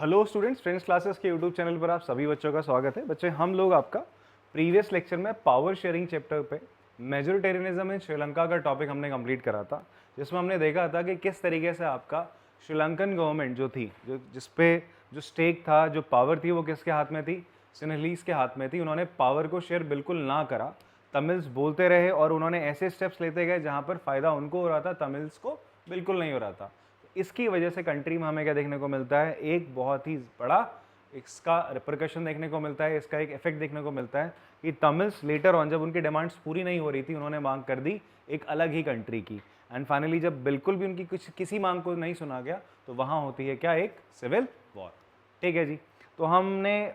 Hello students, friends classes के YouTube channel पर आप सभी बच्चों का स्वागत है। बच्चे, हम लोग आपका प्रीवियस लेक्चर में पावर शेयरिंग चैप्टर पे मेजोरिटेरियनिज्म इन श्रीलंका का टॉपिक हमने कंप्लीट करा था, जिसमें हमने देखा था कि किस तरीके से आपका श्रीलंकन गवर्नमेंट जो थी, जिस पे जो स्टेक था, जो पावर थी, वो किसके हाथ में थी? सिनेलीज के हाथ में थी। उन्होंने पावर को शेयर बिल्कुल ना करा, तमिल्स बोलते रहे और उन्होंने ऐसे स्टेप्स लेते गए जहाँ पर फ़ायदा उनको हो रहा था, तमिल्स को बिल्कुल नहीं हो रहा था। इसकी वजह से कंट्री में हमें क्या देखने को मिलता है? एक बहुत ही बड़ा इसका रिपरकशन देखने को मिलता है, इसका एक इफेक्ट देखने को मिलता है कि तमिल्स लेटर ऑन, जब उनकी डिमांड्स पूरी नहीं हो रही थी, उन्होंने मांग कर दी एक अलग ही कंट्री की। एंड फाइनली जब बिल्कुल भी उनकी किसी मांग को नहीं सुना गया, तो वहाँ होती है क्या? एक सिविल वॉर। ठीक है जी। तो हमने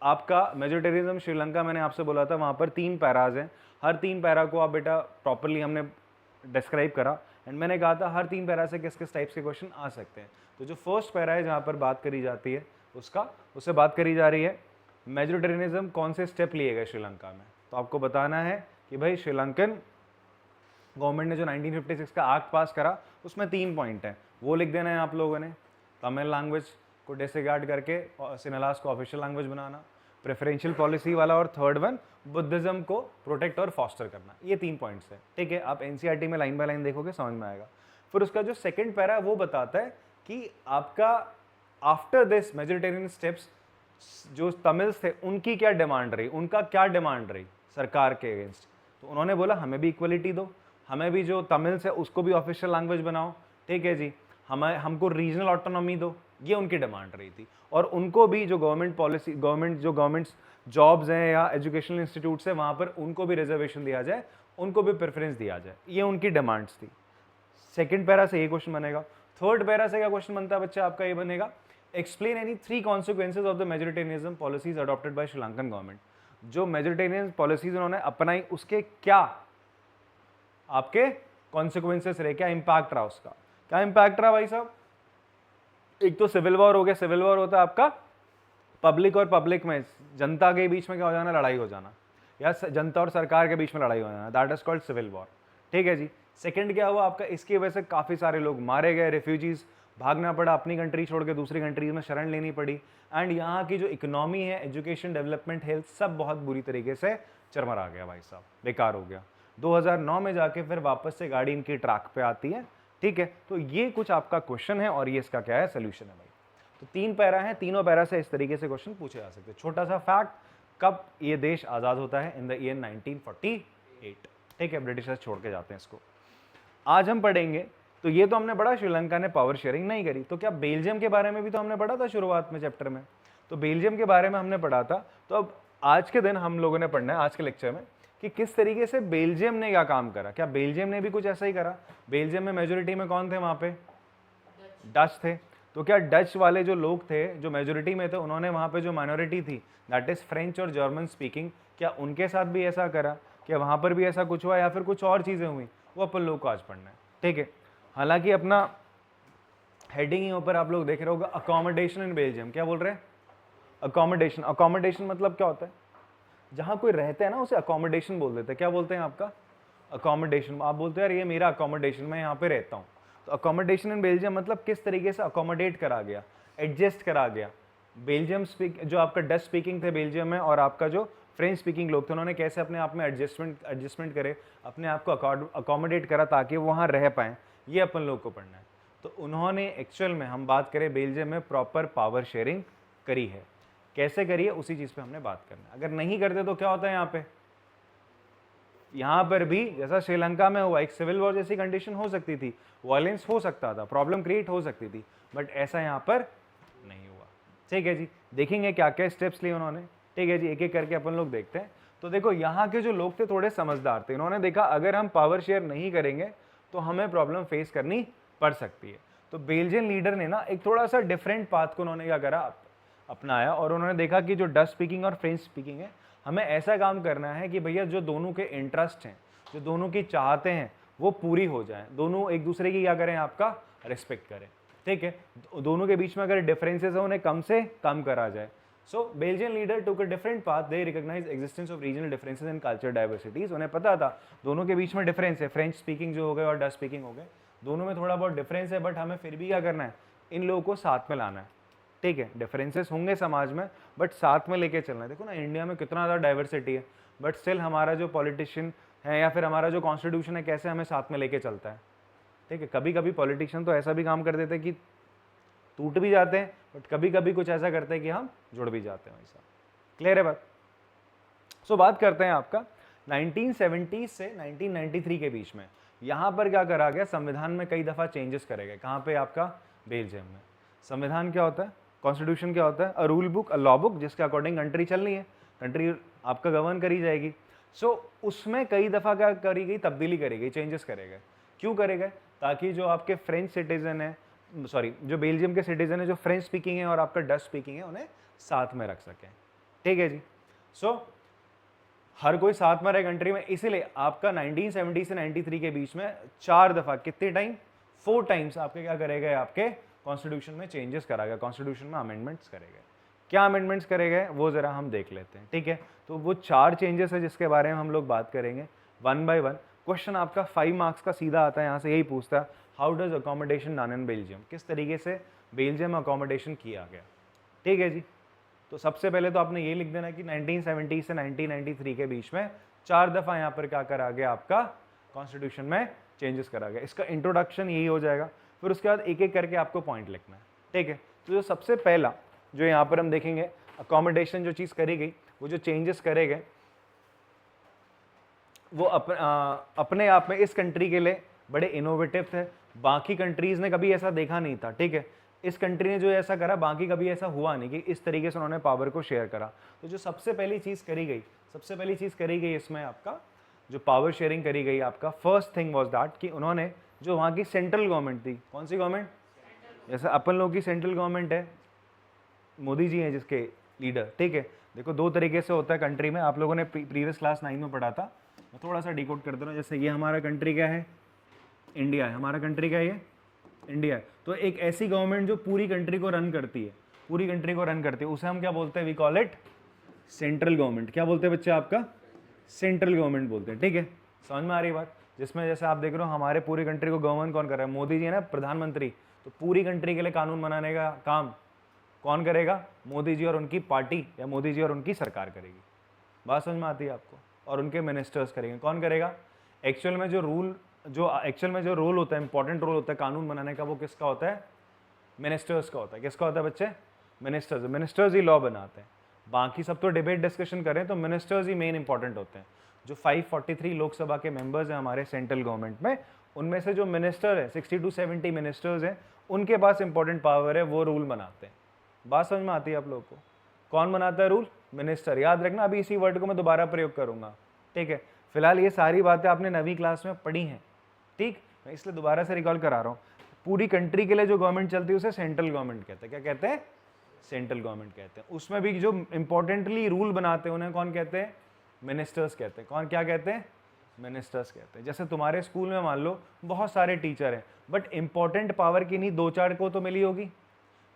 आपका मेजोरिटेरिज्म श्रीलंका, मैंने आपसे बोला था वहाँ पर 3 पैराज हैं। हर 3 पैरा को आप बेटा प्रॉपरली हमने डिस्क्राइब करा, एंड मैंने कहा था हर 3 पैरा से किस किस टाइप्स के क्वेश्चन आ सकते हैं। तो जो फर्स्ट पैरा है जहाँ पर बात करी जाती है उससे बात करी जा रही है मेजोरिटेरियनिज्म कौन से स्टेप लिए गए श्रीलंका में। तो आपको बताना है कि भाई श्रीलंकन गवर्नमेंट ने जो 1956 का एक्ट पास करा, उसमें 3 पॉइंट हैं, वो लिख देना है आप लोगों ने। तमिल लैंग्वेज को डिसरिगार्ड करके सिनेलास को ऑफिशियल लैंग्वेज बनाना, प्रेफरेंशियल पॉलिसी वाला, और थर्ड वन बुद्धिज्म को प्रोटेक्ट और फॉस्टर करना। ये 3 पॉइंट्स हैं। ठीक है, आप एनसीईआरटी में लाइन बाय लाइन देखोगे, समझ में आएगा। फिर उसका जो सेकंड पैरा है वो बताता है कि आपका आफ्टर दिस मेजोरिटेरियन स्टेप्स जो तमिल्स थे उनकी क्या डिमांड रही, उनका क्या डिमांड रही सरकार के अगेंस्ट। तो उन्होंने बोला हमें भी इक्वलिटी दो, हमें भी जो तमिल्स है उसको भी ऑफिशियल लैंग्वेज बनाओ। ठीक है जी, हमको रीजनल ऑटोनॉमी दो, ये उनकी डिमांड रही थी। और उनको भी जो गवर्नमेंट पॉलिसी, गवर्नमेंट्स जॉब्स हैं या एजुकेशनल इंस्टीट्यूट्स है, वहाँ पर उनको भी रिजर्वेशन दिया जाए, उनको भी प्रेफरेंस दिया जाए, ये उनकी डिमांड्स थी। सेकंड पैरा से ये क्वेश्चन बनेगा। थर्ड पैरा से क्या क्वेश्चन बनता है बच्चा आपका? ये बनेगा, explain any 3 consequences of the majoritarianism policies adopted by Sri Lankan government. जो मेजोरिटेरियन पॉलिसीज उन्होंने अपनाई, उसके क्या आपके कॉन्सिक्वेंसेस रहे, क्या इंपैक्ट रहा उसका? क्या इंपैक्ट रहा भाई साहब? एक तो सिविल वॉर हो गया। सिविल वॉर होता है आपका पब्लिक और पब्लिक में, जनता के बीच में क्या हो जाना? लड़ाई हो जाना, या जनता और सरकार के बीच में लड़ाई हो जाना, that is called civil war. ठीक है जी। सेकंड क्या हुआ आपका? इसकी वजह से काफ़ी सारे लोग मारे गए, रेफ्यूजीज भागना पड़ा, अपनी कंट्री छोड़ के दूसरी कंट्रीज में शरण लेनी पड़ी। एंड यहाँ की जो इकोनॉमी है, एजुकेशन, डेवलपमेंट, हेल्थ, सब बहुत बुरी तरीके से चरमरा गया भाई साहब, बेकार हो गया। 2009 में जाके फिर वापस से गाड़ी इनकी ट्रैक पे आती है। ठीक है, तो ये कुछ आपका क्वेश्चन है और ये इसका क्या है? सोल्यूशन है भाई। तो 3 पैरा हैं, तीनों पैरा से इस तरीके से क्वेश्चन पूछे जा सकते हैं। छोटा सा फैक्ट, कब ये देश आज़ाद होता है? In the year 1948। ठीक है, ब्रिटिशर्स छोड़ के जाते हैं इसको। आज हम पढ़ेंगे, तो ये तो हमने पढ़ा श्रीलंका ने पावर शेयरिंग नहीं करी, तो क्या बेल्जियम के बारे में भी तो हमने पढ़ा था शुरुआत में चैप्टर में। तो बेल्जियम के बारे में हमने पढ़ा था। तो अब आज के दिन हम लोगों ने पढ़ना है, आज के लेक्चर में, कि किस तरीके से बेल्जियम ने क्या काम करा। क्या बेल्जियम ने भी कुछ ऐसा ही करा? बेल्जियम में मेजोरिटी में कौन थे वहाँ पे? डच थे। तो क्या डच वाले जो लोग थे, जो मेजोरिटी में थे, उन्होंने वहाँ पे जो माइनॉरिटी थी, दैट इज फ्रेंच और जर्मन स्पीकिंग, क्या उनके साथ भी ऐसा करा? क्या वहाँ पर भी ऐसा कुछ हुआ या फिर कुछ और चीज़ें हुई? वो अपन लोग को आज पढ़ना है। ठीक है, हालांकि अपना हेडिंग ही ऊपर आप लोग देख रहे होगा, अकोमोडेशन इन बेल्जियम। क्या बोल रहे हैं? अकोमोडेशन। अकोमोडेशन मतलब क्या होता है? जहाँ कोई रहते हैं ना, उसे अकोमोडेशन बोल देते हैं। क्या बोलते हैं आपका? अकोमोडेशन। आप बोलते हैं यार ये मेरा अकोमोडेशन, मैं यहाँ पे रहता हूँ। तो अकोमोडेशन इन बेल्जियम मतलब किस तरीके से अकोमोडेट करा गया, एडजस्ट करा गया। बेल्जियम जो आपका डच स्पीकिंग थे बेल्जियम में, और आपका जो फ्रेंच स्पीकिंग लोग थे, उन्होंने कैसे अपने आप में एडजस्टमेंट करे, अपने आप को अकोमोडेट करा ताकि वो वहाँ रह पाएँ, ये अपन लोग को पढ़ना है। तो उन्होंने एक्चुअल में, हम बात करें बेल्जियम में, प्रॉपर पावर शेयरिंग करी है। कैसे करिए उसी चीज़ पे हमने बात करना है। अगर नहीं करते तो क्या होता है यहाँ पे? यहाँ पर भी जैसा श्रीलंका में हुआ, एक सिविल वॉर जैसी कंडीशन हो सकती थी, वायलेंस हो सकता था, प्रॉब्लम क्रिएट हो सकती थी, बट ऐसा यहाँ पर नहीं हुआ। ठीक है जी, देखेंगे क्या क्या स्टेप्स लिए उन्होंने। ठीक है जी, एक एक करके अपन लोग देखते हैं। तो देखो, यहाँ के जो लोग थे थोड़े समझदार थे। इन्होंने देखा अगर हम पावर शेयर नहीं करेंगे तो हमें प्रॉब्लम फेस करनी पड़ सकती है। तो बेल्जियन लीडर ने ना एक थोड़ा सा डिफरेंट पाथ को उन्होंने क्या करा, अपनाया, और उन्होंने देखा कि जो डच स्पीकिंग और फ्रेंच स्पीकिंग है, हमें ऐसा काम करना है कि भैया जो दोनों के इंटरेस्ट हैं, जो दोनों की चाहते हैं, वो पूरी हो जाए। दोनों एक दूसरे की क्या करें? आपका रिस्पेक्ट करें। ठीक है, दोनों के बीच में अगर डिफरेंसेस है, उन्हें कम से कम करा जाए। So Belgian leader took a different path. They recognise existence of regional differences and culture diversities. उन्हें पता था दोनों के बीच में डिफरेंस है, फ्रेंच स्पीकिंग जो हो गए और डच स्पीकिंग हो गए, दोनों में थोड़ा बहुत डिफरेंस है, बट हमें फिर भी क्या करना है? इन लोगों को साथ में लाना है। ठीक है, डिफरेंसेस होंगे समाज में, बट साथ में लेके चलना है। देखो ना इंडिया में कितना ज़्यादा डाइवर्सिटी है, बट स्टिल हमारा जो पॉलिटिशियन है या फिर हमारा जो कॉन्स्टिट्यूशन है कैसे हमें साथ में लेके चलता है। ठीक है, कभी कभी पॉलिटिशियन तो ऐसा भी काम कर देते हैं कि टूट भी जाते हैं, बट कभी कभी कुछ ऐसा करते हैं कि हम जुड़ भी जाते हैं वैसा। क्लियर है बात? सो बात करते हैं आपका 1970 से 1993 के बीच में यहाँ पर क्या करा गया, संविधान में कई दफ़ा चेंजेस करे गए। कहाँ पे? आपका बेल्जियम में। संविधान क्या होता है? कॉन्स्टिट्यूशन क्या होता है? A rule book, a law book, जिसके अकॉर्डिंग कंट्री चलनी है, कंट्री आपका गवर्न करी जाएगी। सो उसमें कई दफ़ा क्या करी गई, तब्दीली करी गई, चेंजेस करे गए। क्यों करे गए? ताकि जो आपके फ्रेंच सिटीजन है, सॉरी जो बेल्जियम के सिटीजन है, जो फ्रेंच स्पीकिंग है और आपका डच स्पीकिंग है, उन्हें साथ में रख सकें। ठीक है जी। सो हर कोई साथ में रहे कंट्री में, इसीलिए आपका 1970 से 93 के बीच में 4 दफ़ा, कितने टाइम? 4 टाइम्स आपके क्या करे गए, आपके कॉन्स्टिट्यूशन में चेंजेस करा गया, कॉन्स्टिट्यूशन में अमेंडमेंट्स करे गए। क्या अमेंडमेंट्स करे गए वो ज़रा हम देख लेते हैं। ठीक है, तो वो 4 चेंजेस है जिसके बारे में हम लोग बात करेंगे वन बाय वन। क्वेश्चन आपका 5 मार्क्स का सीधा आता है, यहाँ से यही पूछता है, how does accommodation done in Belgium, किस तरीके से बेल्जियम अकोमोडेशन किया गया। ठीक है जी। तो सबसे पहले तो आपने ये लिख देना कि 1970 से 1993 के बीच में 4 दफ़ा यहाँ पर क्या करा गया, आपका कॉन्स्टिट्यूशन में चेंजेस करा गया। इसका इंट्रोडक्शन यही हो जाएगा, फिर उसके बाद एक एक करके आपको पॉइंट लिखना है। ठीक है, तो जो सबसे पहला जो यहाँ पर हम देखेंगे, अकोमोडेशन जो चीज़ करी गई, वो जो चेंजेस करे गए, वो अपने आप में इस कंट्री के लिए बड़े इनोवेटिव थे। बाकी कंट्रीज़ ने कभी ऐसा देखा नहीं था। ठीक है, इस कंट्री ने जो ऐसा करा, बाकी कभी ऐसा हुआ नहीं कि इस तरीके से उन्होंने पावर को शेयर करा। तो जो सबसे पहली चीज़ करी गई, सबसे पहली चीज़ करी गई इसमें आपका जो पावर शेयरिंग करी गई, आपका फर्स्ट थिंग वाज दैट कि उन्होंने जो वहाँ की सेंट्रल गवर्नमेंट थी, कौन सी गवर्नमेंट? जैसे अपन लोगों की सेंट्रल गवर्नमेंट है, मोदी जी हैं जिसके लीडर। ठीक है, देखो 2 तरीके से होता है कंट्री में, आप लोगों ने प्रीवियस क्लास 9 में पढ़ा था। मैं थोड़ा सा डिकोड कर दे रहा हूँ। जैसे ये हमारा कंट्री क्या है, इंडिया है। हमारा कंट्री क्या है, ये इंडिया है। तो एक ऐसी गवर्नमेंट जो पूरी कंट्री को रन करती है, पूरी कंट्री को रन करती है, उसे हम क्या बोलते हैं? We call it central government. क्या बोलते हैं बच्चे? आपका सेंट्रल गवर्नमेंट बोलते हैं। ठीक है, समझ में आ रही बात? जिसमें जैसे आप देख रहे हो हमारे पूरी कंट्री को गवर्न कौन कर रहा है? मोदी जी है ना, प्रधानमंत्री। तो पूरी कंट्री के लिए कानून बनाने का काम कौन करेगा? मोदी जी और उनकी पार्टी या मोदी जी और उनकी सरकार करेगी। बात समझ में आती है आपको? और उनके मिनिस्टर्स करेंगे। कौन करेगा? एक्चुअल में जो रोल होता है, इंपॉर्टेंट रोल होता है कानून बनाने का, वो किसका होता है? मिनिस्टर्स का होता है। किसका होता है बच्चे? मिनिस्टर्स। मिनिस्टर्स ही लॉ बनाते हैं। बाकी सब तो डिबेट डिस्कशन करें तो मिनिस्टर्स ही मेन इंपॉर्टेंट होते हैं। जो 543 लोकसभा के मेंबर्स हैं हमारे सेंट्रल गवर्नमेंट में, उनमें से जो मिनिस्टर है 60 to 70 मिनिस्टर्स हैं, उनके पास इंपॉर्टेंट पावर है, वो रूल बनाते हैं। बात समझ में आती है आप लोगों को? कौन बनाता है रूल? मिनिस्टर। याद रखना, अभी इसी वर्ड को मैं दोबारा प्रयोग करूंगा। ठीक है, फिलहाल ये सारी बातें आपने 9वीं क्लास में पढ़ी हैं। ठीक, मैं इसलिए दोबारा से रिकॉल करा रहा हूँ। पूरी कंट्री के लिए जो गवर्नमेंट चलती है उसे सेंट्रल गवर्नमेंट कहते हैं। क्या कहते हैं? सेंट्रल गवर्नमेंट कहते हैं। उसमें भी जो इंपॉर्टेंटली रूल बनाते हैं उन्हें कौन कहते हैं? मिनिस्टर्स कहते हैं। कौन क्या कहते हैं? मिनिस्टर्स कहते हैं। जैसे तुम्हारे स्कूल में मान लो बहुत सारे टीचर हैं, बट इंपॉर्टेंट पावर की नहीं 2-4 को तो मिली होगी।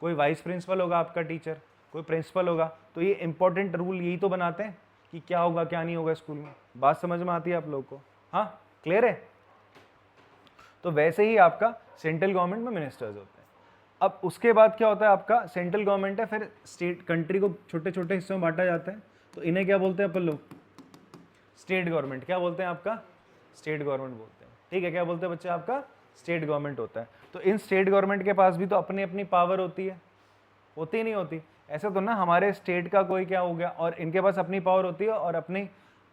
कोई वाइस प्रिंसिपल होगा आपका टीचर, कोई प्रिंसिपल होगा, तो ये इंपॉर्टेंट रूल यही तो बनाते हैं कि क्या होगा क्या नहीं होगा स्कूल में। बात समझ में आती है आप लोगों को? हाँ, क्लियर है? तो वैसे ही आपका सेंट्रल गवर्नमेंट में मिनिस्टर्स होते हैं। अब उसके बाद क्या होता है, आपका सेंट्रल गवर्नमेंट है, फिर स्टेट, कंट्री को छोटे छोटे हिस्सों में बांटा जाता है, तो इन्हें क्या बोलते हैं अपन लोग? State government. क्या बोलते हैं? आपका स्टेट गवर्नमेंट बोलते हैं। ठीक है, क्या बोलते हैं बच्चे? आपका स्टेट गवर्नमेंट होता है। तो इन स्टेट गवर्नमेंट के पास भी तो अपनी अपनी पावर होती है, होती ही नहीं होती? ऐसा तो ना हमारे स्टेट का कोई क्या हो गया और इनके पास अपनी पावर होती है, और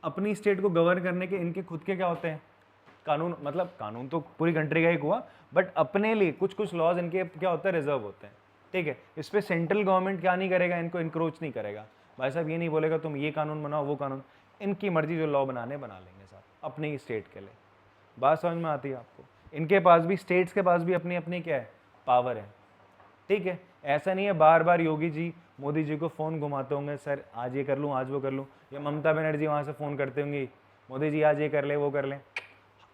अपनी स्टेट को गवर्न करने के इनके खुद के क्या होते हैं? कानून। मतलब कानून तो पूरी कंट्री का ही हुआ, बट अपने लिए कुछ कुछ लॉज इनके क्या होते हैं? रिजर्व होते हैं। ठीक है, इस पर सेंट्रल गवर्नमेंट क्या नहीं करेगा? इनको इंक्रोच नहीं करेगा। भाई साहब ये नहीं बोलेगा तुम ये कानून बनाओ वो कानून, इनकी मर्जी जो लॉ बनाने बना लेंगे साहब अपनी स्टेट के लिए। बात समझ में आती है आपको? इनके पास भी, स्टेट्स के पास भी अपनी अपनी क्या है? पावर है। ठीक है, ऐसा नहीं है बार बार योगी जी मोदी जी को फ़ोन घुमाते होंगे, सर आज ये कर लूँ आज वो कर लूँ, या ममता बनर्जी वहाँ से फ़ोन करते होंगी मोदी जी आज ये कर ले वो कर लें।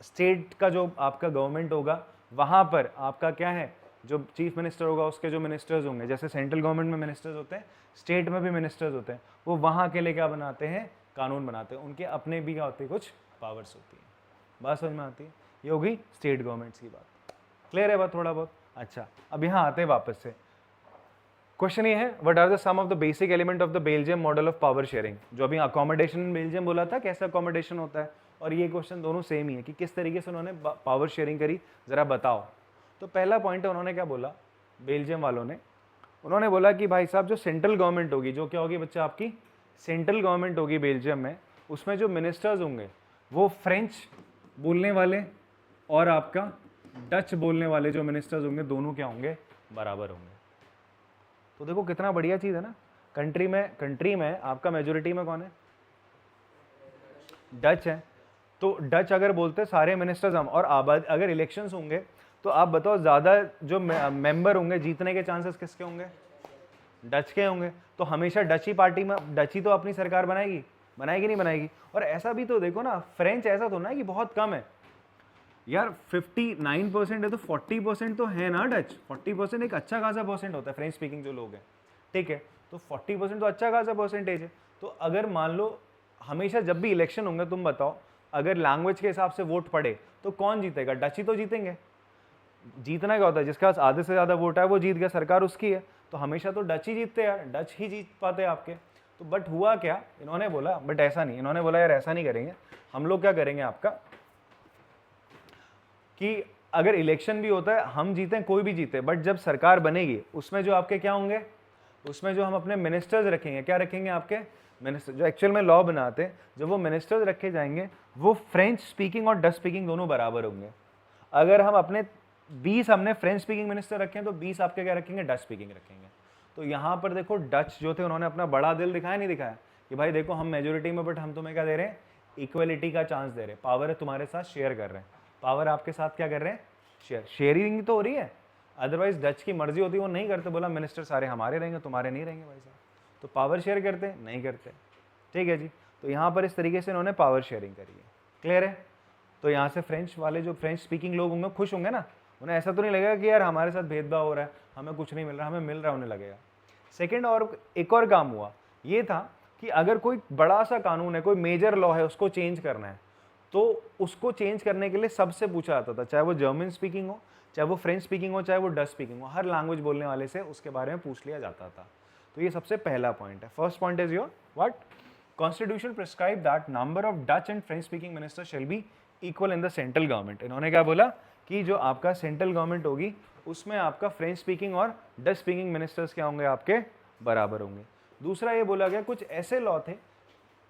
स्टेट का जो आपका गवर्नमेंट होगा वहाँ पर आपका क्या है? जो चीफ मिनिस्टर होगा उसके जो मिनिस्टर्स होंगे, जैसे सेंट्रल गवर्नमेंट में मिनिस्टर्स होते हैं, स्टेट में भी मिनिस्टर्स होते हैं, वो वहाँ के लिए क्या बनाते हैं? कानून बनाते हैं। उनके अपने भी क्या होती है? कुछ पावर्स होती है। बात समझ में आती है? ये होगी स्टेट गवर्नमेंट्स की बात। क्लियर है बात थोड़ा बहुत? अच्छा, अब यहाँ आते हैं वापस से। क्वेश्चन ये है, what are the sum of the basic element of the Belgium model of power sharing. जो अभी अकोमोडेशन इन बेल्जियम बोला था, कैसा अकोमोडेशन होता है, और ये क्वेश्चन दोनों सेम ही है कि किस तरीके से उन्होंने पावर शेयरिंग करी, जरा बताओ। तो पहला पॉइंट है, उन्होंने क्या बोला बेल्जियम वालों ने, उन्होंने बोला कि भाई साहब जो सेंट्रल गवर्नमेंट होगी, जो क्या होगी बच्चा आपकी सेंट्रल गवर्नमेंट होगी बेल्जियम में, उसमें जो मिनिस्टर्स होंगे वो फ्रेंच बोलने वाले और आपका डच बोलने वाले जो मिनिस्टर्स होंगे, दोनों क्या होंगे, बराबर होंगे। तो देखो कितना बढ़िया चीज़ है ना। कंट्री में आपका मेजोरिटी में कौन है, डच है। तो डच अगर बोलते सारे मिनिस्टर्स हम, और अगर इलेक्शंस होंगे तो आप बताओ ज़्यादा जो मेंबर होंगे जीतने के चांसेस किसके होंगे, डच के होंगे। तो हमेशा डच ही पार्टी में, डच ही तो अपनी सरकार बनाएगी नहीं बनाएगी। और ऐसा भी तो देखो ना, फ्रेंच ऐसा तो ना है कि बहुत कम है यार, 59% है तो 40% तो है ना डच। 40% एक अच्छा खासा परसेंट होता है फ्रेंच स्पीकिंग जो लोग हैं, ठीक है। तो 40% तो अच्छा खासा परसेंटेज है। तो अगर मान लो हमेशा जब भी इलेक्शन होंगे, तुम बताओ अगर लैंग्वेज के हिसाब से वोट पड़े तो कौन जीतेगा, डच ही तो जीतेंगे। जीतना क्या होता है, जिसके पास आधे से ज़्यादा वोट है वो जीत गया, सरकार उसकी है। तो हमेशा तो डच ही जीतते हैं यार, डच ही जीत पाते हैं आपके। तो बट हुआ क्या, इन्होंने बोला बट ऐसा नहीं, इन्होंने बोला यार ऐसा नहीं करेंगे, हम लोग क्या करेंगे आपका कि अगर इलेक्शन भी होता है हम जीते कोई भी जीते, बट जब सरकार बनेगी उसमें जो आपके क्या होंगे, उसमें जो हम अपने मिनिस्टर्स रखेंगे, क्या रखेंगे आपके मिनिस्टर, जो एक्चुअल में लॉ बनाते हैं, जब वो मिनिस्टर्स रखे जाएंगे वो फ्रेंच स्पीकिंग और डच स्पीकिंग दोनों बराबर होंगे। अगर हम अपने 20 हमने फ्रेंच स्पीकिंग मिनिस्टर रखे हैं तो 20 आपके क्या रखेंगे, डच स्पीकिंग रखेंगे। तो यहाँ पर देखो डच जो थे उन्होंने अपना बड़ा दिल दिखाया नहीं दिखाया कि भाई देखो हम मेजोरिटी में, बट हम तुम्हें क्या दे रहे हैं, इक्वलिटी का चांस दे रहे हैं, पावर तुम्हारे साथ शेयर कर रहे हैं, पावर आपके साथ क्या कर रहे हैं, शेयरिंग तो हो रही है। अदरवाइज डच की मर्जी होती वो नहीं करते, बोला मिनिस्टर सारे हमारे रहेंगे तुम्हारे नहीं रहेंगे भाई साहब। तो पावर शेयर करते नहीं करते, ठीक है जी। तो यहाँ पर इस तरीके से इन्होंने पावर शेयरिंग करी है, क्लियर है। तो यहाँ से फ्रेंच वाले जो फ्रेंच स्पीकिंग लोग होंगे खुश होंगे ना, उन्हें ऐसा तो नहीं लगेगा कि यार हमारे साथ भेदभाव हो रहा है, हमें कुछ नहीं मिल रहा, हमें मिल रहा है, उन्हें लगेगा। सेकेंड, और एक और काम हुआ ये था कि अगर कोई बड़ा सा कानून है, कोई मेजर लॉ है, उसको चेंज करना है, तो उसको चेंज करने के लिए सबसे पूछा जाता था, चाहे वो जर्मन स्पीकिंग हो, चाहे वो फ्रेंच स्पीकिंग हो, चाहे वो डच स्पीकिंग हो, हर लैंग्वेज बोलने वाले से उसके बारे में पूछ लिया जाता था। तो ये सबसे पहला पॉइंट है। First point is your what, constitution prescribe that number of Dutch and French speaking minister shall be equal in the central government. इन्होंने क्या बोला कि जो आपका सेंट्रल गवर्नमेंट होगी उसमें आपका फ्रेंच स्पीकिंग और डच स्पीकिंग मिनिस्टर्स क्या होंगे, आपके बराबर होंगे। दूसरा ये बोला गया कुछ ऐसे लॉ थे,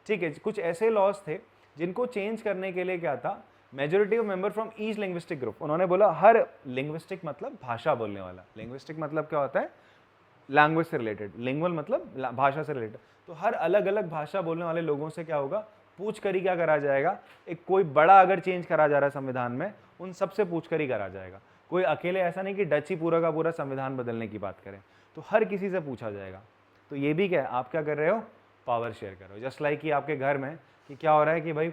ठीक है, कुछ ऐसे लॉज थे जिनको चेंज करने के लिए क्या था, majority of member from each linguistic group. उन्होंने बोला हर लिंग्विस्टिक मतलब भाषा बोलने वाला, लिंग्विस्टिक मतलब क्या होता है, लैंग्वेज से रिलेटेड, लिंगुअल मतलब भाषा से रिलेटेड। तो हर अलग अलग भाषा बोलने वाले लोगों से क्या होगा, पूछ कर ही क्या करा जाएगा, एक कोई बड़ा अगर चेंज करा जा रहा है संविधान में, उन सबसे पूछ कर ही करा जाएगा। कोई अकेले ऐसा नहीं कि डच ही पूरा का पूरा संविधान बदलने की बात करें, तो हर किसी से पूछा जाएगा। तो ये भी क्या है, आप क्या कर रहे हो, पावर शेयर कर रहे हो। जस्ट लाइक कि आपके घर में कि क्या हो रहा है कि भाई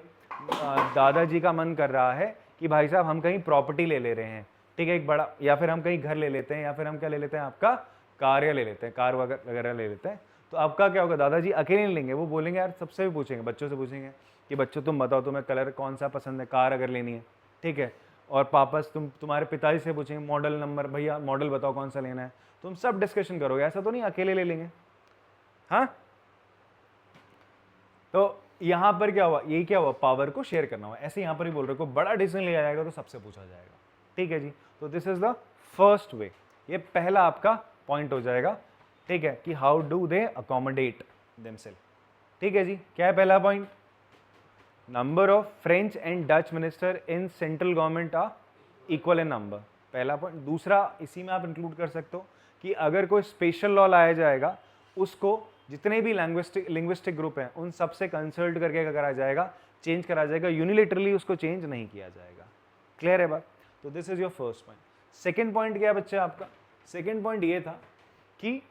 दादाजी का मन कर रहा है कि भाई साहब हम कहीं प्रॉपर्टी ले रहे हैं, ठीक है, एक बड़ा, या फिर हम कहीं घर ले लेते हैं, या फिर हम क्या ले लेते हैं, आपका कार्य ले लेते हैं, कार वगैरह ले लेते हैं। तो आपका क्या होगा, दादाजी अकेले नहीं लेंगे, वो बोलेंगे यार सबसे भी पूछेंगे, बच्चों से पूछेंगे कि बच्चों तुम बताओ तुम्हें कलर कौन सा पसंद है, कार अगर लेनी है, ठीक है। और पापस तुम्हारे पिताजी से पूछेंगे मॉडल नंबर, भैया मॉडल बताओ कौन सा लेना है। तुम सब डिस्कशन करोगे, ऐसा तो नहीं अकेले ले लेंगे। हाँ, तो यहाँ पर क्या हुआ, यही क्या हुआ, पावर को शेयर करना हुआ। ऐसे यहाँ पर ही बोल रहे को बड़ा डिसीजन लिया जाएगा तो सबसे पूछा जाएगा, ठीक है जी। तो this is the first way, ये पहला आपका पॉइंट हो जाएगा, ठीक है, कि how do they accommodate themselves, ठीक है जी। क्या है पहला point, number of French and Dutch minister in central government are equal in number, पहला पॉइंट। दूसरा इसी में आप इंक्लूड कर सकते हो कि अगर कोई स्पेशल लॉ लाया जाएगा, उसको जितने भी लिंग्विस्टिक ग्रुप हैं उन सबसे कंसल्ट करके क्या करा जाएगा, चेंज करा जाएगा, यूनिलेटरली उसको चेंज नहीं किया जाएगा। क्लियर है बात। तो this is your first point. Second point क्या है बच्चा आपका, सेकेंड पॉइंट ये था कि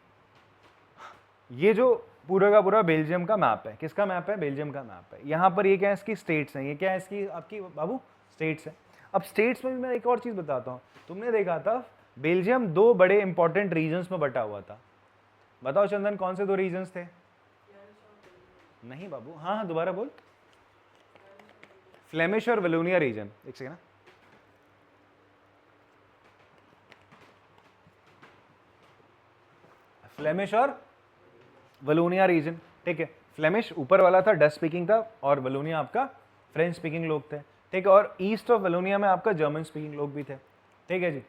ये जो पूरा का पूरा बेल्जियम का मैप है, किसका मैप है, बेल्जियम का मैप है। यहाँ पर ये क्या है, इसकी स्टेट्स हैं, ये क्या है इसकी आपकी बाबू स्टेट्स है। अब स्टेट्स में भी मैं एक और चीज़ बताता हूँ, तुमने देखा था बेल्जियम दो बड़े इंपॉर्टेंट रीजन्स में बटा हुआ था। बताओ चंदन कौन से दो रीजन्स थे, नहीं बाबू, हाँ हाँ दोबारा बोल, फ्लेमिश और वेलोनिया रीजन। एक सेकंड, फ्लेमिश और वलोनिया रीजन, ठीक है। फ्लेमिश ऊपर वाला था, डच स्पीकिंग था, और वलोनिया आपका फ्रेंच स्पीकिंग लोग थे, ठीक है। और ईस्ट ऑफ वलोनिया में आपका जर्मन स्पीकिंग लोग भी थे, ठीक है जी।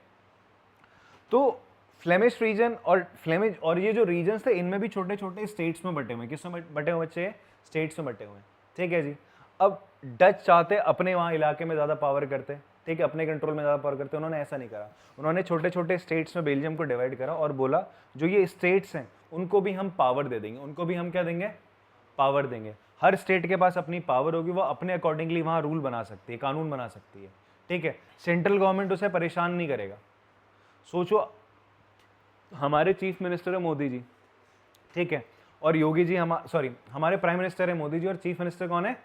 तो फ्लेमिश रीजन और फ्लेमिश और ये जो रीजन्स थे इनमें भी छोटे छोटे स्टेट्स में बटे हुए, किस में बटे हुए बच्चे, स्टेट्स में बटे हुए, ठीक है जी। अब डच चाहते अपने वहाँ इलाके में ज़्यादा पावर करते, ठीक है, अपने कंट्रोल में ज़्यादा पावर करते, उन्होंने ऐसा नहीं करा। उन्होंने छोटे छोटे स्टेट्स में बेल्जियम को डिवाइड करा और बोला जो ये स्टेट्स हैं उनको भी हम पावर दे देंगे, उनको भी हम क्या देंगे, पावर देंगे। हर स्टेट के पास अपनी पावर होगी, वो अपने अकॉर्डिंगली वहाँ रूल बना सकती है, कानून बना सकती है, ठीक है। सेंट्रल गवर्नमेंट उसे परेशान नहीं करेगा। सोचो हमारे चीफ मिनिस्टर है मोदी जी, ठीक है, और योगी जी हमारे प्राइम मिनिस्टर है मोदी जी, और चीफ मिनिस्टर कौन है,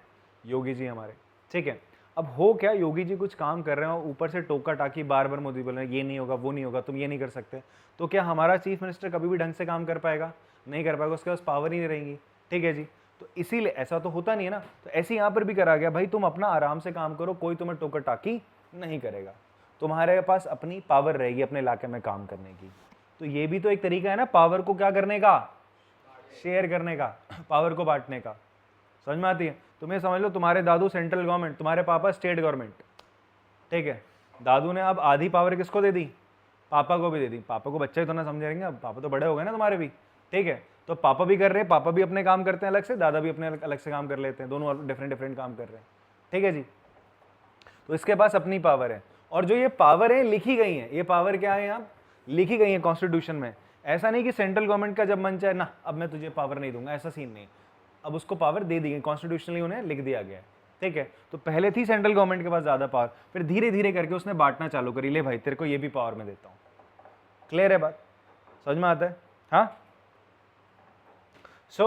योगी जी हमारे, ठीक है। अब हो क्या, योगी जी कुछ काम कर रहे हैं और ऊपर से टोका टाकी बार बार मोदी बोल रहे हैं ये नहीं होगा, वो नहीं होगा, तुम ये नहीं कर सकते, तो क्या हमारा चीफ मिनिस्टर कभी भी ढंग से काम कर पाएगा, नहीं कर पाएगा, उसके पास पावर ही नहीं रहेंगी, ठीक है जी। तो इसीलिए ऐसा तो होता नहीं है ना, तो ऐसे यहाँ पर भी करा गया, भाई तुम अपना आराम से काम करो, कोई तुम्हें टोका टाकी नहीं करेगा, तुम्हारे पास अपनी पावर रहेगी अपने इलाके में काम करने की। तो ये भी तो एक तरीका है ना पावर को क्या करने का, शेयर करने का, पावर को बांटने का, समझ में आती है। तुम्हें समझ लो तुम्हारे दादू सेंट्रल गवर्नमेंट, तुम्हारे पापा स्टेट गवर्नमेंट, ठीक है। दादू ने अब आधी पावर किसको दे दी, पापा को भी दे दी। पापा को बच्चे तो ना समझेंगे, अब पापा तो बड़े हो गए ना तुम्हारे भी, ठीक है। तो पापा भी कर रहे हैं, पापा भी अपने काम करते हैं अलग से, दादा भी अपने अलग से काम कर लेते हैं, दोनों डिफरेंट डिफरेंट काम कर रहे हैं, ठीक है जी। तो इसके पास अपनी पावर है, और जो ये पावर है लिखी गई है, ये पावर क्या है यहाँ लिखी गई है कॉन्स्टिट्यूशन में। ऐसा नहीं कि सेंट्रल गवर्नमेंट का जब मन चाहे ना अब मैं तुझे पावर नहीं दूंगा, ऐसा सीन नहीं। अब उसको पावर दे दी गई, कॉन्स्टिट्यूशनली उन्हें लिख दिया गया है, ठीक है। तो पहले थी सेंट्रल गवर्नमेंट के पास ज्यादा पावर, फिर धीरे धीरे करके उसने बांटना चालू करी, ले भाई तेरे को ये भी पावर मैं देता हूँ। क्लियर है बात, समझ में आता है, हाँ। सो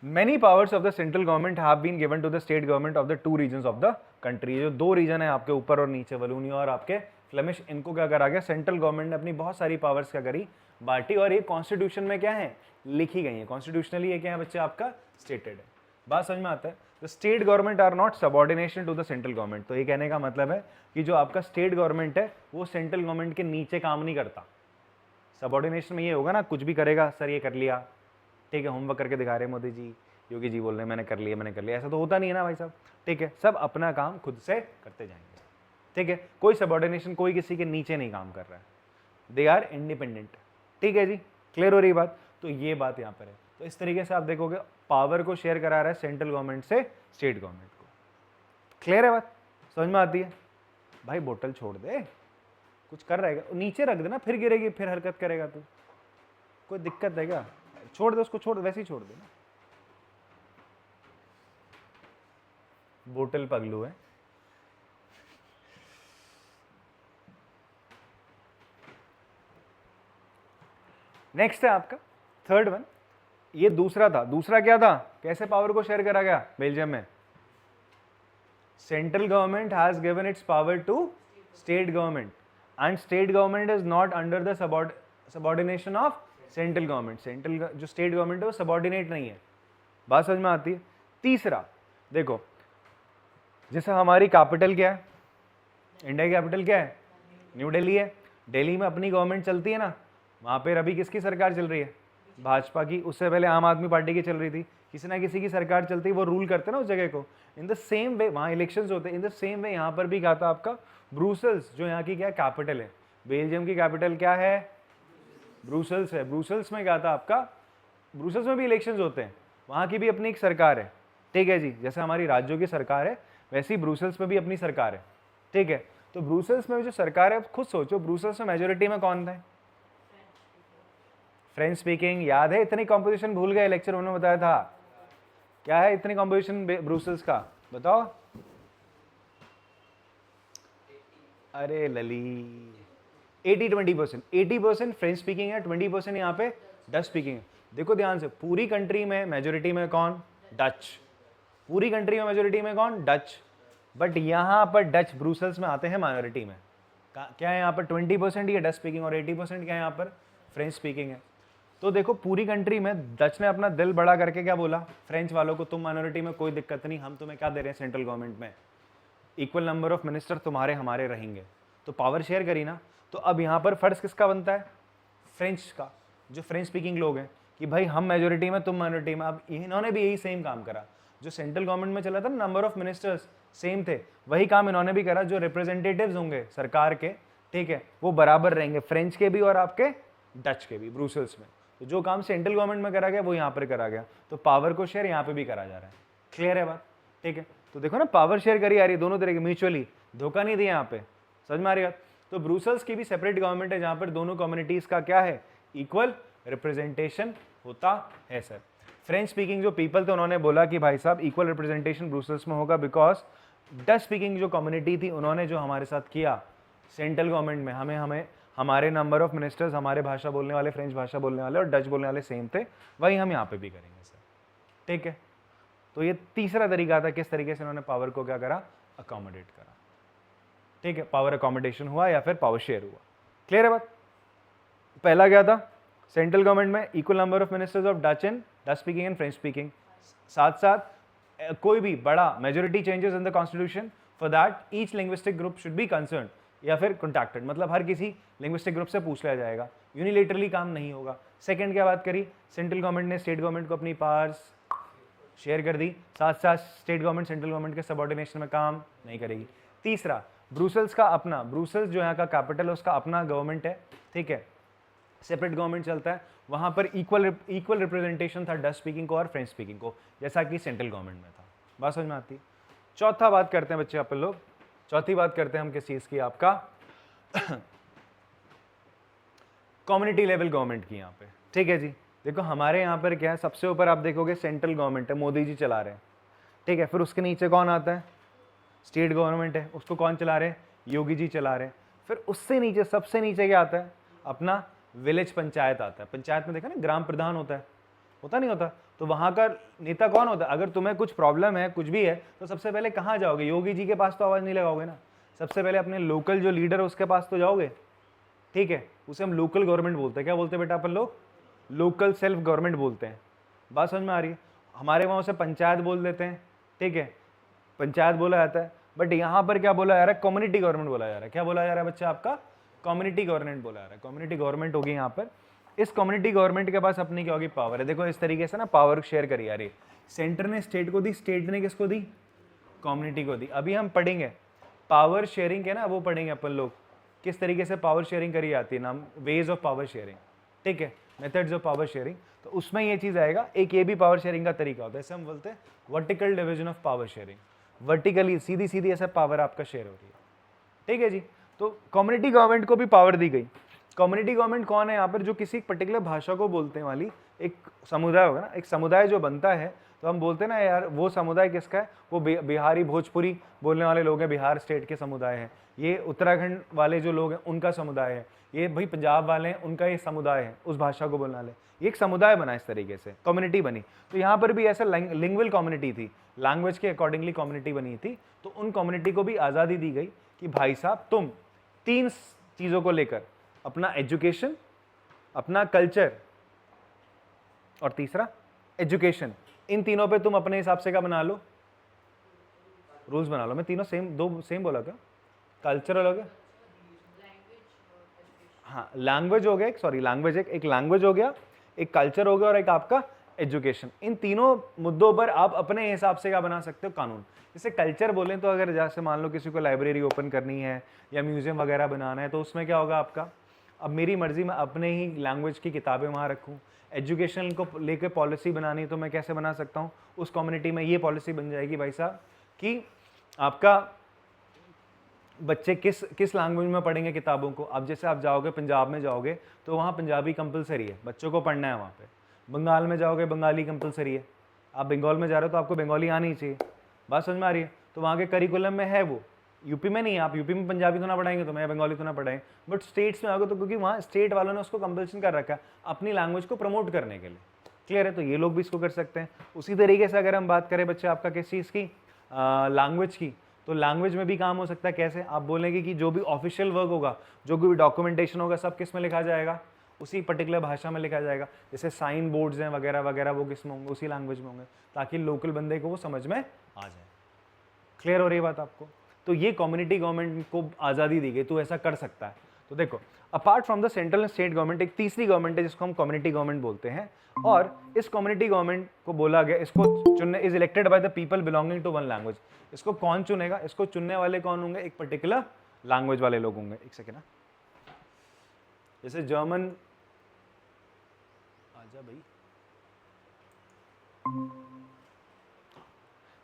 many powers of the central government have been given to the state government of the two regions of the country। जो दो रीजन है आपके ऊपर और नीचे, वलोनिया और आपके फ्लेमिश, इनको क्या करा गया, सेंट्रल गवर्नमेंट ने अपनी बहुत सारी पावर्स क्या करी, बांटी, और ये कॉन्स्टिट्यूशन में क्या है लिखी गई है, कॉन्स्टिट्यूशनली ये क्या है बच्चे आपका स्टेटेड है। बात समझ में आता है। The state government are not subordination to the central government. तो ये कहने का मतलब है कि जो आपका स्टेट गवर्नमेंट है वो सेंट्रल गवर्नमेंट के नीचे काम नहीं करता। सबऑर्डिनेशन में ये होगा ना, कुछ भी करेगा सर ये कर लिया, ठीक है, होमवर्क करके दिखा रहे हैं मोदी जी, योगी जी बोल रहे हैं मैंने कर लिया मैंने कर लिया, ऐसा तो होता नहीं है ना भाई साहब, ठीक है। सब अपना काम खुद से करते जाएंगे, ठीक है। कोई सबऑर्डिनेशन, कोई किसी के नीचे नहीं काम कर रहा है, दे आर इंडिपेंडेंट, ठीक है जी। क्लियर हो रही बात। तो ये बात यहाँ पर है। तो इस तरीके से आप देखोगे पावर को शेयर करा रहा है सेंट्रल गवर्नमेंट से स्टेट गवर्नमेंट को। क्लियर है बात, समझ में आती है। भाई बोतल छोड़ दे, कुछ कर रहेगा नीचे रख देना, फिर गिरेगी फिर हरकत करेगा तू, कोई दिक्कत है क्या, छोड़ दे उसको, छोड़ वैसे ही छोड़ देना, बोतल पगलू है। नेक्स्ट है आपका थर्ड वन, ये दूसरा था। दूसरा क्या था, कैसे पावर को शेयर करा गया बेल्जियम में, central government has given its power to state government and state government is not under the subordination of central government. Central जो स्टेट गवर्नमेंट है वो सबऑर्डिनेट नहीं है। बात समझ में आती है। तीसरा देखो, जैसे हमारी कैपिटल क्या है, इंडिया की कैपिटल क्या है, न्यू दिल्ली है। दिल्ली में अपनी गवर्नमेंट चलती है ना, वहाँ पे अभी किसकी सरकार चल रही है, भाजपा की। उससे पहले आम आदमी पार्टी की चल रही थी। किसी ना किसी की सरकार चलती है, वो रूल करते ना उस जगह को। इन द सेम वे वहाँ इलेक्शंस होते हैं, इन द सेम वे यहाँ पर भी क्या था आपका ब्रुसेल्स, जो यहाँ की क्या कैपिटल है। बेल्जियम की कैपिटल क्या है, ब्रुसेल्स है। ब्रुसेल्स में क्या था आपका, ब्रुसेल्स में भी इलेक्शंस होते हैं, वहाँ की भी अपनी एक सरकार है, ठीक है जी। जैसे हमारी राज्यों की सरकार है वैसे ही ब्रुसेल्स में भी अपनी सरकार है, ठीक है। तो ब्रुसेल्स में जो सरकार है, खुद सोचो ब्रुसेल्स में मेजोरिटी में कौन था, फ्रेंच स्पीकिंग। याद है, इतनी कॉम्पोजिशन भूल गए, लेक्चर उन्होंने बताया था। क्या है इतनी कॉम्पोजिशन ब्रुसेल्स का, बताओ। अरे लली 80-20%, 80% फ्रेंच स्पीकिंग है, 20% यहाँ पे डच स्पीकिंग है। देखो ध्यान से, पूरी कंट्री में मेजोरिटी में कौन, डच। पूरी कंट्री में मेजोरिटी में कौन, डच। बट यहाँ पर डच ब्रुसेल्स में आते हैं माइनॉरिटी में। क्या है यहाँ पर 20% ही डच स्पीकिंग और 80% क्या है यहाँ पर फ्रेंच स्पीकिंग है। तो देखो पूरी कंट्री में डच ने अपना दिल बड़ा करके क्या बोला फ्रेंच वालों को, तुम माइनॉरिटी में कोई दिक्कत नहीं, हम तुम्हें क्या दे रहे हैं सेंट्रल गवर्नमेंट में, इक्वल नंबर ऑफ मिनिस्टर तुम्हारे हमारे रहेंगे। तो पावर शेयर करी ना। तो अब यहाँ पर फर्ज किसका बनता है, फ्रेंच का। जो फ्रेंच स्पीकिंग लोग हैं कि भाई हम मेजोरिटी में तुम माइनॉरिटी में। अब इन्होंने भी यही सेम काम करा, जो सेंट्रल गवर्नमेंट में चला था नंबर ऑफ मिनिस्टर्स सेम थे, वही काम इन्होंने भी करा। जो रिप्रेजेंटेटिव्स होंगे सरकार के, ठीक है, वो बराबर रहेंगे, फ्रेंच के भी और आपके डच के भी, ब्रुसेल्स में। तो जो काम सेंट्रल गवर्नमेंट में करा गया वो यहाँ पर करा गया, तो पावर को शेयर यहाँ पे भी करा जा रहा है। क्लियर है बात? ठीक है, तो देखो ना, पावर शेयर करी आ रही है दोनों तरह की, म्यूचुअली, धोखा नहीं दिया यहाँ पे, समझ में आ रही बात? तो ब्रुसेल्स की भी सेपरेट गवर्नमेंट है, जहाँ पर दोनों कम्युनिटीज का क्या है, इक्वल रिप्रेजेंटेशन होता है सर। फ्रेंच स्पीकिंग जो पीपल थे उन्होंने बोला कि भाई साहब इक्वल रिप्रेजेंटेशन ब्रुसेल्स में होगा, बिकॉज डच स्पीकिंग जो कम्युनिटी थी उन्होंने जो हमारे साथ किया सेंट्रल गवर्नमेंट में, हमें हमारे नंबर ऑफ मिनिस्टर्स हमारे भाषा बोलने वाले, फ्रेंच भाषा बोलने वाले और डच बोलने वाले सेम थे, वही हम यहाँ पे भी करेंगे सर। ठीक है, तो ये तीसरा तरीका था किस तरीके से इन्होंने पावर को क्या करा, अकोमोडेट करा। ठीक है, पावर अकोमोडेशन हुआ या फिर पावर शेयर हुआ। क्लियर है बात? पहला क्या था, सेंट्रल गवर्नमेंट में equal number of ministers of Dutch speaking and French speaking, साथ साथ कोई भी बड़ा majority changes in the constitution, for that each linguistic group should be concern या फिर कॉन्टैक्टेड, मतलब हर किसी लिंग्विस्टिक ग्रुप से पूछ लिया जाएगा, यूनिलेटरली काम नहीं होगा। सेकंड क्या बात करी, सेंट्रल गवर्नमेंट ने स्टेट गवर्नमेंट को अपनी पावर्स शेयर कर दी, साथ साथ स्टेट गवर्नमेंट सेंट्रल गवर्नमेंट के सबऑर्डिनेशन में काम नहीं करेगी। तीसरा, ब्रुसेल्स का अपना, ब्रुसेल्स जो यहाँ का कैपिटल है उसका अपना गवर्नमेंट है, ठीक है, सेपरेट गवर्नमेंट चलता है, वहाँ पर इक्वल रिप्रेजेंटेशन था डच स्पीकिंग को और फ्रेंच स्पीकिंग को, जैसा कि सेंट्रल गवर्नमेंट में था। बात समझ में आती है? चौथा बात करते हैं बच्चे अपन लोग, चौथी बात करते हैं हम किस चीज़ की, आपका कम्युनिटी लेवल गवर्नमेंट की यहाँ पे। ठीक है जी, देखो हमारे यहाँ पर क्या है, सबसे ऊपर आप देखोगे सेंट्रल गवर्नमेंट है, मोदी जी चला रहे हैं, ठीक है, फिर उसके नीचे कौन आता है, स्टेट गवर्नमेंट है, उसको कौन चला रहे हैं, योगी जी चला रहे हैं। फिर उससे नीचे, सबसे नीचे क्या आता है, अपना विलेज पंचायत आता है। पंचायत में देखा ना, ग्राम प्रधान होता नहीं होता, तो वहाँ का नेता कौन होता है? अगर तुम्हें कुछ प्रॉब्लम है, कुछ भी है, तो सबसे पहले कहाँ जाओगे? योगी जी के पास तो आवाज़ नहीं लगाओगे ना, सबसे पहले अपने लोकल जो लीडर है उसके पास तो जाओगे। ठीक है, उसे हम लोकल गवर्नमेंट बोलते हैं। क्या बोलते हैं बेटा अपन लोग? लोकल सेल्फ गवर्नमेंट बोलते हैं। बात समझ में आ रही है? हमारे वहाँ उसे पंचायत बोल देते हैं, ठीक है, पंचायत बोला जाता है, बट यहाँ पर क्या बोला जा रहा है, कम्युनिटी गवर्नमेंट बोला जा रहा है। क्या बोला जा रहा है बच्चा आपका? कम्युनिटी गवर्नमेंट बोला जा रहा है। कम्युनिटी गवर्नमेंट होगी यहाँ पर। इस कम्युनिटी गवर्नमेंट के पास अपनी क्या होगी, पावर है। देखो इस तरीके से ना पावर शेयर करी जा रही है, सेंटर ने स्टेट को दी, स्टेट ने किसको दी, कम्युनिटी को दी। अभी हम पढ़ेंगे पावर शेयरिंग के ना, वो पढ़ेंगे अपन लोग किस तरीके से पावर शेयरिंग करी जाती है, नाम वेज ऑफ पावर शेयरिंग, ठीक है, मेथड्स ऑफ पावर शेयरिंग। तो उसमें ये चीज़ आएगा। एक ये भी पावर शेयरिंग का तरीका होता है, इसे हम बोलते हैं vertical division of power sharing. Vertically सीधी सीधी ऐसा पावर आपका शेयर हो रही है, ठीक है जी। तो कम्युनिटी गवर्नमेंट को भी पावर दी गई। कम्युनिटी गवर्नमेंट कौन है यहाँ पर? जो किसी पर्टिकुलर भाषा को बोलते वाली एक समुदाय होगा ना, एक समुदाय जो बनता है, तो हम बोलते हैं ना यार वो समुदाय किसका है, वो बिहारी भोजपुरी बोलने वाले लोग हैं, बिहार स्टेट के समुदाय हैं। ये उत्तराखंड वाले जो लोग हैं उनका समुदाय है। ये भाई पंजाब वाले हैं, उनका ये समुदाय है, उस भाषा को बोलने वाले। ये एक समुदाय बना, इस तरीके से कम्युनिटी बनी। तो यहाँ पर भी ऐसा लिंग्वल कम्युनिटी थी, लैंग्वेज के अकॉर्डिंगली कम्युनिटी बनी थी। तो उन कम्युनिटी को भी आज़ादी दी गई कि भाई साहब तुम 3 चीज़ों को लेकर, अपना एजुकेशन, अपना कल्चर और तीसरा एजुकेशन, इन तीनों पे तुम अपने हिसाब से क्या बना लो, रूल्स बना लो। मैं तीनों दो सेम बोला क्या? कल्चरल हो गया, हाँ लैंग्वेज हो गया एक, सॉरी लैंग्वेज एक लैंग्वेज हो गया, एक कल्चर हो गया और एक आपका एजुकेशन। इन तीनों मुद्दों पर आप अपने हिसाब से क्या बना सकते हो, कानून। जैसे कल्चर बोलें तो अगर जैसे मान लो किसी को लाइब्रेरी ओपन करनी है या म्यूजियम वगैरह बनाना है, तो उसमें क्या होगा आपका, अब मेरी मर्जी मैं अपने ही लैंग्वेज की किताबें वहाँ रखूँ। एजुकेशन को लेकर पॉलिसी बनानी तो मैं कैसे बना सकता हूँ, उस कम्युनिटी में ये पॉलिसी बन जाएगी भाई साहब कि आपका बच्चे किस लैंग्वेज में पढ़ेंगे किताबों को। अब जैसे आप जाओगे पंजाब में जाओगे तो वहाँ पंजाबी कंपलसरी है, बच्चों को पढ़ना है वहाँ पे। बंगाल में जाओगे बंगाली कंपलसरी है। आप बंगाल में जा रहे हो तो आपको बंगाली आनी चाहिए। बात समझ में आ रही है? तो वहाँ के करिकुलम में है वो। यूपी में नहीं है, आप यूपी में पंजाबी तो ना पढ़ाएंगे तो मैं बंगाली तो ना पढ़ाएंगे, बट स्टेट्स में आओगे तो क्योंकि वहाँ स्टेट वालों ने उसको कंपल्सन कर रखा है अपनी लैंग्वेज को प्रमोट करने के लिए। क्लियर है? तो ये लोग भी इसको कर सकते हैं। उसी तरीके से अगर हम बात करें बच्चे आपका किस चीज़ की, लैंग्वेज की, तो लैंग्वेज में भी काम हो सकता है। कैसे? आप बोलेंगे कि जो भी ऑफिशियल वर्क होगा, जो भी डॉक्यूमेंटेशन होगा, सब किस में लिखा जाएगा, उसी पर्टिकुलर भाषा में लिखा जाएगा। जैसे साइन बोर्ड्स हैं वगैरह वगैरह, वो किस में होंगे, उसी लैंग्वेज में होंगे, ताकि लोकल बंदे को वो समझ में आ जाए। क्लियर हो रही बात आपको? तो ये कम्युनिटी गवर्नमेंट को आज़ादी दी गई, तो ऐसा कर सकता है। तो देखो, apart from the central and state government एक तीसरी गवर्नमेंट है जिसको हम कम्युनिटी गवर्नमेंट बोलते हैं, और इस कम्युनिटी गवर्नमेंट को बोला गया, इसको चुनने is elected by the people belonging to one language. इसको कौन चुनेगा? इसको चुनने वाले कौन होंगे? एक पर्टिकुलर लैंग्वेज वाले लोग होंगे। एक सेकेंड ना, जैसे जर्मन, आजा भाई,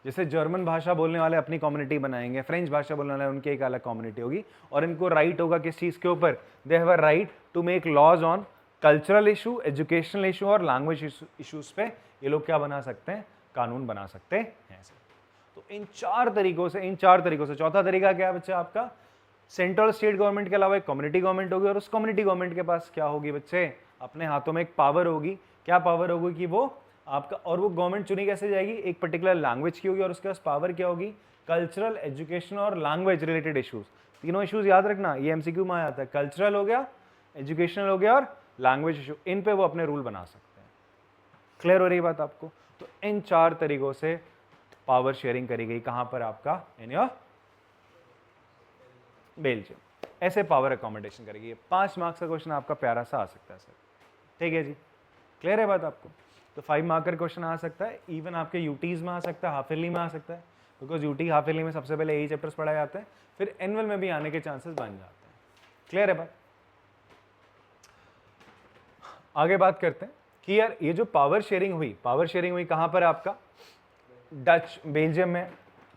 जैसे जर्मन भाषा बोलने वाले अपनी कम्युनिटी बनाएंगे, फ्रेंच भाषा बोलने वाले उनकी एक अलग कम्युनिटी होगी, और इनको राइट होगा किस चीज के ऊपर? They have a right to make laws on cultural issue, educational issue और लैंग्वेज इशूज पे ये लोग क्या बना सकते हैं? कानून बना सकते हैं। तो इन चार तरीकों से चौथा तरीका क्या है बच्चे आपका? सेंट्रल स्टेट गवर्नमेंट के अलावा एक कम्युनिटी गवर्नमेंट होगी, और उस कम्युनिटी गवर्नमेंट के पास क्या होगी बच्चे? अपने हाथों में एक पावर होगी। क्या पावर होगी? कि वो आपका, और वो गवर्नमेंट चुनी कैसे जाएगी? एक पर्टिकुलर लैंग्वेज की होगी, और उसके पास पावर क्या होगी? कल्चरल, एजुकेशन और लैंग्वेज रिलेटेड इशूज। तीनों इशूज याद रखना, ये एमसीक्यू में आ जाता है। कल्चरल हो गया, एजुकेशनल हो गया और लैंग्वेज इशू, इन पे वो अपने रूल बना सकते हैं। क्लियर हो रही बात आपको? तो इन चार तरीकों से पावर शेयरिंग करी गई। कहां पर आपका? In your Belgium. ऐसे पावर अकोमोडेशन करेगी। 5 मार्क्स का क्वेश्चन आपका प्यारा सा आ सकता है सर। ठीक है जी, क्लियर है बात आपको? तो 5 मार्क का क्वेश्चन आ सकता है, इवन आपके यूटीज में आ सकता है, हाफ ईयरली में आ सकता है, बिकॉज यूटी हाफ ईयरली में सबसे पहले यही चैप्टर्स पढ़ाए जाते हैं, फिर एनुअल में भी आने के चांसेस बन जाते हैं। क्लियर है बात? आगे बात करते हैं कि यार ये जो पावर शेयरिंग हुई कहां पर? आपका डच, बेल्जियम में।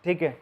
ठीक है,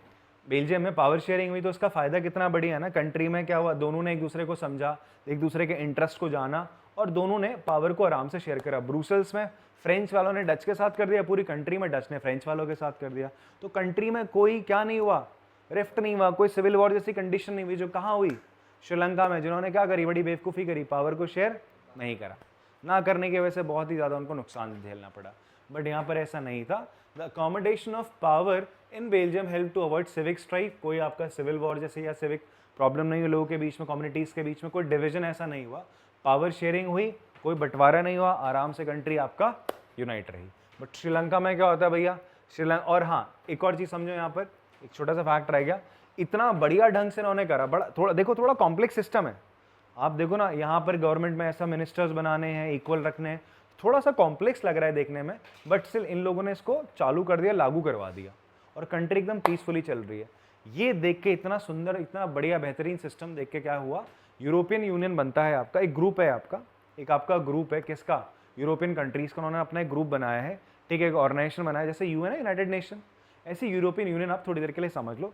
बेल्जियम में पावर शेयरिंग हुई, तो उसका फायदा कितना बढ़िया है ना। कंट्री में क्या हुआ? दोनों ने एक दूसरे को समझा, एक दूसरे के इंटरेस्ट को जाना, और दोनों ने पावर को आराम से शेयर करा। ब्रुसेल्स में फ्रेंच वालों ने डच के साथ कर दिया, पूरी कंट्री में डच ने फ्रेंच वालों के साथ कर दिया। तो कंट्री में कोई क्या नहीं हुआ? रिफ्ट नहीं हुआ, कोई सिविल वॉर जैसी कंडीशन नहीं हुई, जो कहाँ हुई? श्रीलंका में। जिन्होंने क्या करी? बड़ी बेवकूफ़ी करी, पावर को शेयर नहीं करा। ना करने की वजह से बहुत ही ज़्यादा उनको नुकसान झेलना पड़ा। बट यहाँ पर ऐसा नहीं था। The accommodation of power in Belgium help to avoid civic strike. कोई आपका सिविल वॉर जैसे या सिविक प्रॉब्लम नहीं हुई लोगों के बीच में, कम्युनिटीज़ के बीच में कोई डिवीजन ऐसा नहीं हुआ। पावर शेयरिंग हुई, कोई बंटवारा नहीं हुआ, आराम से कंट्री आपका यूनाइट रही। बट श्रीलंका में क्या होता है भैया? श्रीलंका, और हाँ एक और चीज़ समझो, यहाँ पर एक छोटा सा फैक्ट रह गया। इतना बढ़िया ढंग से उन्होंने करा, बड़ा थोड़ा देखो, थोड़ा कॉम्प्लेक्स सिस्टम है। आप देखो ना, यहाँ पर गवर्नमेंट में ऐसा मिनिस्टर्स बनाने हैं, इक्वल रखने हैं, थोड़ा सा कॉम्प्लेक्स लग रहा है देखने में, बट स्टिल इन लोगों ने इसको चालू कर दिया, लागू करवा दिया, और कंट्री एकदम पीसफुली चल रही है। ये देख के इतना सुंदर, इतना बढ़िया बेहतरीन सिस्टम देख के क्या हुआ? यूरोपियन यूनियन बनता है आपका, एक ग्रुप है आपका, एक आपका ग्रुप है किसका? यूरोपियन कंट्रीज का। उन्होंने अपना एक ग्रुप बनाया है, ठीक है, एक ऑर्गेनाइजेशन बनाया, जैसे यूएन है, यूनाइटेड नेशन, ऐसी यूरोपियन यूनियन आप थोड़ी देर के लिए समझ लो।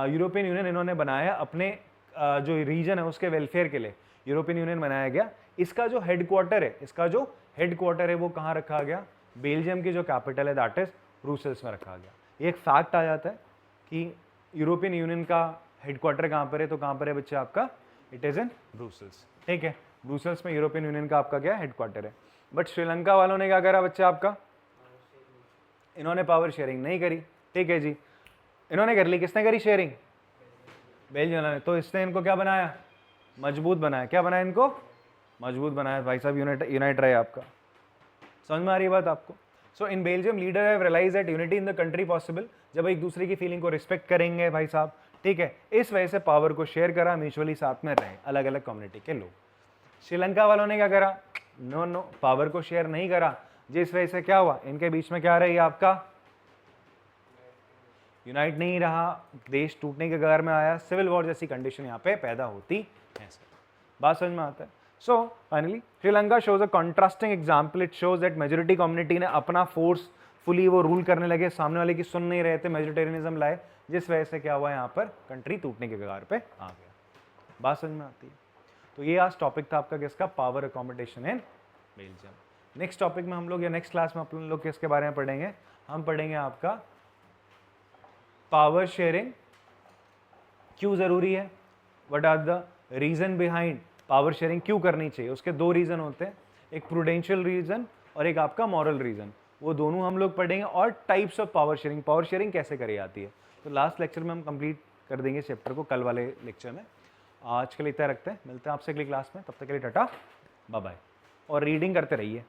यूरोपियन यूनियन इन्होंने बनाया अपने जो रीजन है उसके वेलफेयर के लिए यूरोपियन यूनियन बनाया गया। इसका जो हेडक्वार्टर है वो कहाँ रखा गया? बेल्जियम की जो कैपिटल है दैट इज ब्रुसेल्स में रखा गया। ये एक फैक्ट आ जाता है कि यूरोपियन यूनियन का हेडक्वार्टर कहाँ पर है, तो कहाँ पर है बच्चे आपका? It is in Brussels. ठीक है, ब्रुसेल्स में यूरोपियन यूनियन का आपका क्या हेडक्वार्टर है। बट श्रीलंका वालों ने क्या करा बच्चे आपका? इन्होंने पावर शेयरिंग नहीं करी। ठीक है जी, इन्होंने कर ली, किसने करी शेयरिंग? बेल्जियम ने। तो इसने इनको क्या बनाया? मजबूत बनाया। क्या बनाया इनको? मजबूत बनाया। भाई साहब यूनाइट रहे आपका। समझ में आ रही है बात आपको? So in Belgium leader have realise that unity in the country possible. जब एक दूसरे की फीलिंग को रिस्पेक्ट करेंगे भाई साहब, ठीक है, इस वजह से पावर को शेयर करा, म्यूचुअली साथ में रहे अलग अलग कम्युनिटी के लोग। श्रीलंका वालों ने क्या करा? नो, पावर को शेयर नहीं करा, जिस वजह से क्या हुआ? इनके बीच में क्या रही आपका? यूनाइट नहीं रहा, देश टूटने के कगार में आया, सिविल वॉर जैसी कंडीशन यहाँ पे पैदा होती है। बात समझ में आता है? So finally Sri Lanka shows a contrasting example. It shows that majority community ने अपना फोर्स फुली वो रूल करने लगे, सामने वाले की सुन नहीं रहे थे, मेजोरिटेरियनिज्म लाए, जिस वजह से क्या हुआ? यहाँ पर कंट्री टूटने के कगार पे आ गया। बात समझ में आती है? तो ये आज टॉपिक था आपका किसका? Power accommodation in Belgium. Next topic में हम लोग, या नेक्स्ट क्लास में अपन लोग किसके बारे में पढ़ेंगे? हम पढ़ेंगे आपका पावर शेयरिंग क्यों जरूरी है, what are the reason behind power sharing क्यों करनी चाहिए। उसके 2 रीजन होते हैं, एक प्रूडेंशियल रीजन और एक आपका मॉरल रीजन। वो दोनों हम लोग पढ़ेंगे, और टाइप्स ऑफ पावर शेयरिंग कैसे करी जाती है। तो लास्ट लेक्चर में हम कंप्लीट कर देंगे चैप्टर को, कल वाले लेक्चर में। आज के लिए इतना रखते हैं, मिलते हैं आपसे अगली क्लास में, तब तक के लिए टाटा बाय बाय, और रीडिंग करते रहिए।